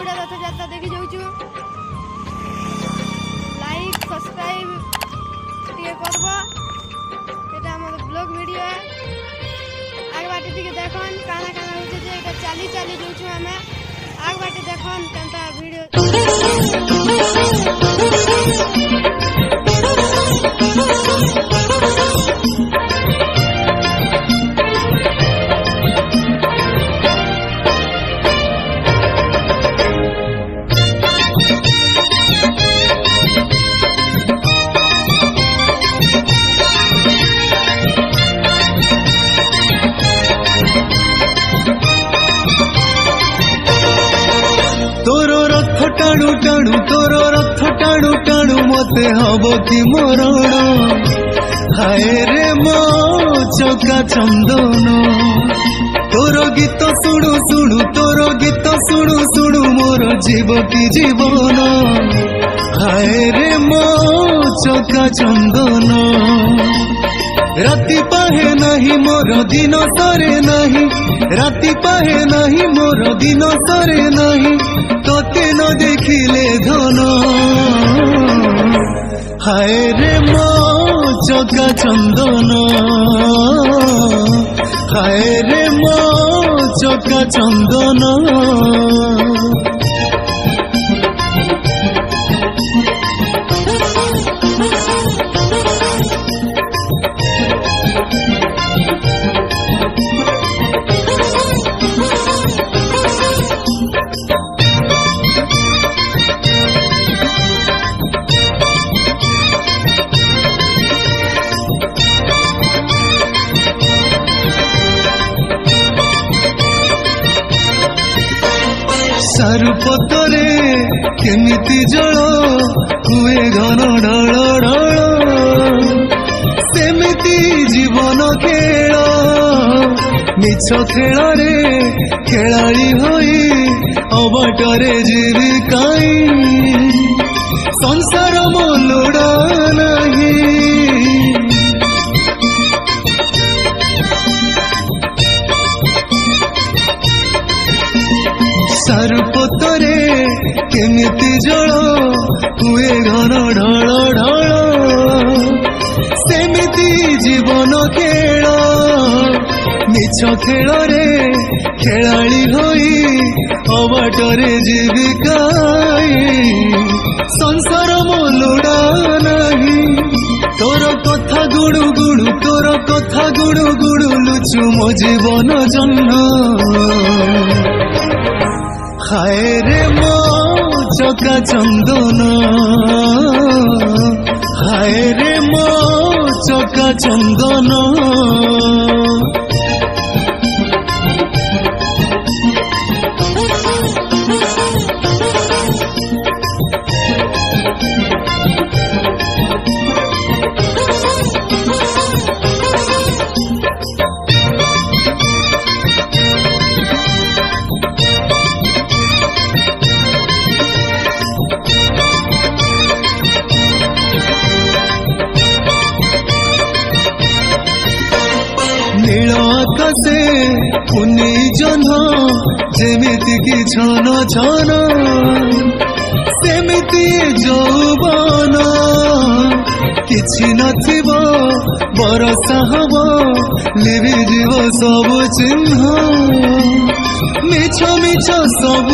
बाहुड़ा रथ यात्रा देखी जाऊँ। लाइक सब्सक्राइब टे करब। एटा हमर ब्लॉग वीडियो है। आग बाटे टिके देखन काना काना होचे जे एटा चाली चाली जाऊँ हमें। आग बाटे देखन केनता वीडियो टाणु टाणु तोर रथ टाणु टाणु मते हब कि मरण हाय रे मो चका चंदन तोर गीत शुणु शुणु तोर गीत शुणु शुणु मोर जीव कि जीवन हाय रे मो चका चंदन राति पाहे नहीं मोर दिन सरे नहीं राति पाहे नहीं मोर दिन सरे नहीं तोते न देखिले धन हाय रे मो चका चंदन हाय रे मो चका चंदन सारुपतरे केमिति जल हुए घन ढल ढल सेमिति जीवन खेल मिछ खेल रे खेलाड़ी होई अबटरे जीवी काई संसार मो लोड़ा नहीं सारुपतरे केमिति जल हुए घन ढल ढल सेमिति जीवन खेल मिछ खेल रे खेलाड़ी होई अबटरे जीविकाई संसार मो लोड़ा नहीं तोर कथा गुड़ु गुड़ु तोर कथा गुड़ु गुड़ु लुचु मो जीवन जन्म हाय रे मो चका चंदन हाय रे मो चका चंदन नील आकाशे पुनि जह्न जेमिति कि छन छन सेमिति यौवन किछि नथिब बरसा हब लिभि जीव सब चिन्ह मिछ मिछ सब